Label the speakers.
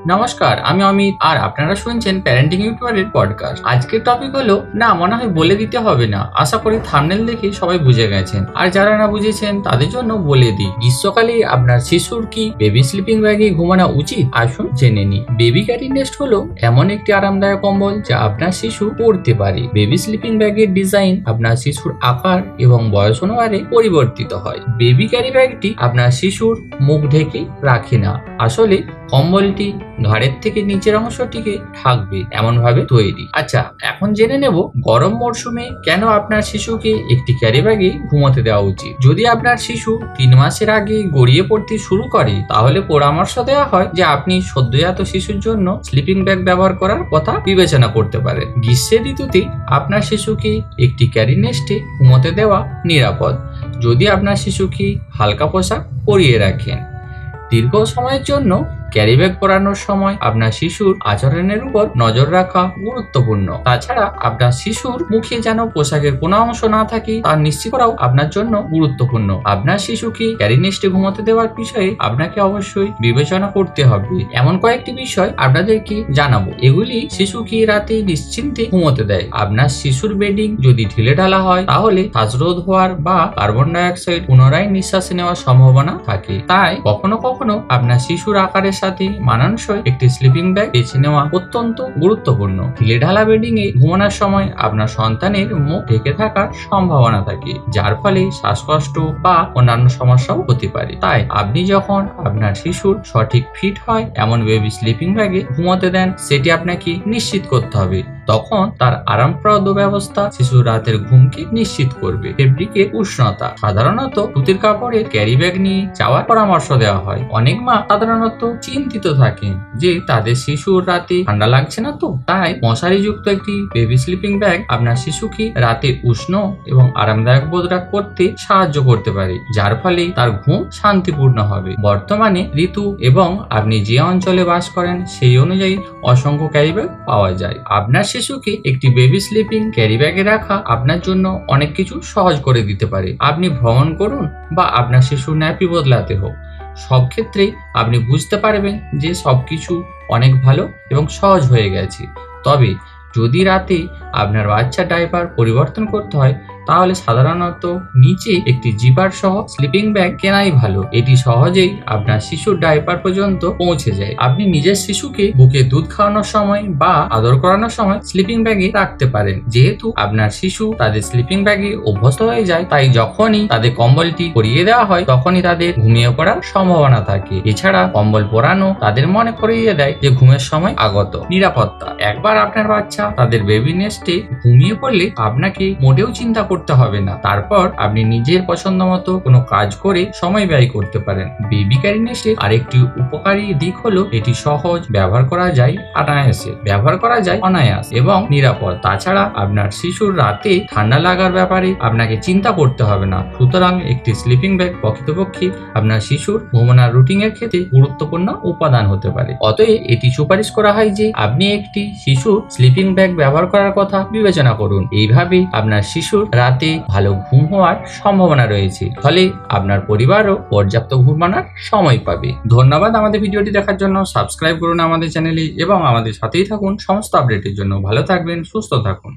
Speaker 1: নমস্কার, আমি অমিত আর আপনারা শুনছেন প্যারেন্টিং ইউটিউবারের পডকাস্ট। আজকের টপিক হলো না, মনে হয় বলে দিতে হবে না। আশা করি থাম্বনেল দেখে সবাই বুঝে গেছেন, আর যারা না বুঝেছেন তাদের জন্য বলে দিই। গ্রীষ্মকালে আপনার শিশুর কি বেবি স্লিপিং ব্যাগে ঘুমানো উচিত? আসুন জেনে নিই। বেবি ক্যারি নেস্ট হলো এমন একটি আরামদায়ক কম্বল যা আপনার শিশু পড়তে পারে। বেবি স্লিপিং ব্যাগের ডিজাইন আপনার শিশুর আকার এবং বয়স অনুসারে পরিবর্তিত হয়। বেবি ক্যারি ব্যাগটি আপনার শিশুর মুখ ঢেকে রাখে না। আসলে কম্বলটি ঘাড়ের থেকে নিচের অংশটিকে ঢাকবে এমন ভাবে তৈরি। আচ্ছা, এখন জেনে নেব গরম মরশুমে কেন আপনার শিশুকে একটি ক্যারি ব্যাগে ঘুমোতে দেওয়া উচিত। যদি আপনার শিশু 3 মাসের আগে গড়িয়ে পড়তে শুরু করে, তাহলে পরামর্শ দেওয়া হয় যে আপনি সদ্যজাত শিশুর জন্য স্লিপিং ব্যাগ ব্যবহার করার কথা বিবেচনা করতে পারেন। গ্রীষ্মের ঋতুতে আপনার শিশুকে একটি ক্যারি নেস্টে ঘুমোতে দেওয়া নিরাপদ যদি আপনার শিশুকে হালকা পোশাক পরিয়ে রাখেন। দীর্ঘ সময়ের জন্য ক্যারি ব্যাগ পরানোর সময় আপনার শিশুর আচরণের উপর নজর রাখা গুরুত্বপূর্ণ। তাছাড়া আপনার শিশুর মুখে যেন পোশাকের কোনো অংশ না থাকে তা নিশ্চিত করাও আপনার জন্য গুরুত্বপূর্ণ। আপনার শিশুকে ক্যারি নেস্টে ঘুমাতে দেওয়ার বিষয়ে আপনাকে অবশ্যই বিবেচনা করতে হবে। এমন কয়েকটি বিষয় আপনাদেরকে জানাবো, এগুলি শিশুকে রাতে নিশ্চিন্তে ঘুমোতে দেয়। আপনার শিশুর বেডিং যদি ঢিলেঢালা হয়, তাহলে শ্বাসরোধ হওয়ার বা কার্বন ডাই অক্সাইড পুনরায় নিঃশ্বাস নেওয়ার সম্ভাবনা থাকে। তাই কখনো কখনো আপনার শিশুর আকারের সাথে মানানসই একটি স্লিপিং ব্যাগ বেছে নেওয়া অত্যন্ত গুরুত্বপূর্ণ। ঢিলেঢালা বেডিং এ ঘুমানোর সময় আপনার সন্তানের মুখ ঢেকে থাকার সম্ভাবনা থাকে, যার ফলে শ্বাসকষ্ট বা অন্যান্য সমস্যাও হতে পারে। তাই আপনি যখন আপনার শিশুর সঠিক ফিট হয় এমন বেবি স্লিপিং ব্যাগে ঘুমোতে দেন, সেটি আপনাকে নিশ্চিত করতে হবে। তখন তার আরামপ্রদ ব্যবস্থা শিশুর রাতের ঘুমকে নিশ্চিত করবে। ফেব্রিকের উষ্ণতা, সাধারণত সুতির কাপড়ের ক্যারি ব্যাগ নিয়ে যাওয়ার পরামর্শ দেওয়া হয়। অনেক মা সাধারণত চিন্তিত থাকেন যে তাদের শিশুর রাতে ঠান্ডা লাগছে না, তো তাই মশারিযুক্ত একটি বেবি স্লিপিং ব্যাগ আপনার শিশুকে রাতে উষ্ণ এবং আরামদায়ক বোধ করতে সাহায্য করতে পারে, যার ফলে তার ঘুম শান্তিপূর্ণ হবে। বর্তমানে ঋতু এবং আপনি যে অঞ্চলে বাস করেন সেই অনুযায়ী অসংখ্য ক্যারি ব্যাগ পাওয়া যায়। আপনার শিশুকে একটি বেবি স্লিপিং ক্যারি ব্যাগে রাখা আপনার জন্য অনেক কিছু সহজ করে দিতে পারে। আপনি ভ্রমণ করুন বা আপনার শিশুর ন্যাপি বদলাতে হোক, সব ক্ষেত্রেই আপনি বুঝতে পারবেন যে সবকিছু অনেক ভালো এবং সহজ হয়ে গেছে। তবে যদি রাতে আপনার বাচ্চা ডাইপার পরিবর্তন করতে হয়, তাহলে সাধারণত নিচে একটি জিপার সহ স্লিপিং ব্যাগ কেনাই ভালো। এটি সহজেই আপনার শিশুর ডাইপার পর্যন্ত পৌঁছে যায়। আপনি নিজের শিশুকে বুকে দুধ খাওয়ানোর সময় বা আদর করানোর সময় স্লিপিং ব্যাগে রাখতে পারেন। যেহেতু আপনার শিশু তাদের স্লিপিং ব্যাগে অভ্যস্ত হয়ে যায়, তাই যখনই তাদের কম্বলটি পরিয়ে দেওয়া হয় তখনই তাদের ঘুমিয়ে পড়ার সম্ভাবনা থাকে। এছাড়া কম্বল পরানো তাদের মনে করিয়ে দেয় যে ঘুমের সময় আগত। নিরাপত্তা, একবার আপনার বাচ্চা তাদের বেবি নেস্টে ঘুমিয়ে পড়লে আপনাকে মোটেও চিন্তা করতে হবে না। তারপর আপনি নিজের পছন্দ মতো কোনো কাজ করে সময় ব্যয় করতে পারেন। বেবি ক্যারি নেস্টের আরেকটি উপকারী দিক হলো এটি সহজ, ব্যবহার করা যায় অনায়াস এবং নিরাপদ। তাছাড়া আপনার শিশুর রাতে ঠান্ডা লাগার ব্যাপারে আপনাকে চিন্তা করতে হবে না। সুতরাং একটি স্লিপিং ব্যাগ প্রকৃতপক্ষে আপনার শিশুর ঘুমানোর রুটিনের ক্ষেত্রে গুরুত্বপূর্ণ উপাদান হতে পারে। অতএব এটি সুপারিশ করা হয় যে আপনি একটি শিশুর স্লিপিং ব্যাগ ব্যবহার করার কথা বিবেচনা করুন। এইভাবে আপনার শিশুর রাতে ভালো ঘুম হওয়ার সম্ভাবনা রয়েছে, ফলে আপনার পরিবারও পর্যাপ্ত ঘুমানোর সময় পাবে। ধন্যবাদ আমাদের ভিডিওটি দেখার জন্য। সাবস্ক্রাইব করুন আমাদের চ্যানেলে এবং আমাদের সাথেই থাকুন সমস্ত আপডেটের জন্য। ভালো থাকবেন, সুস্থ থাকুন।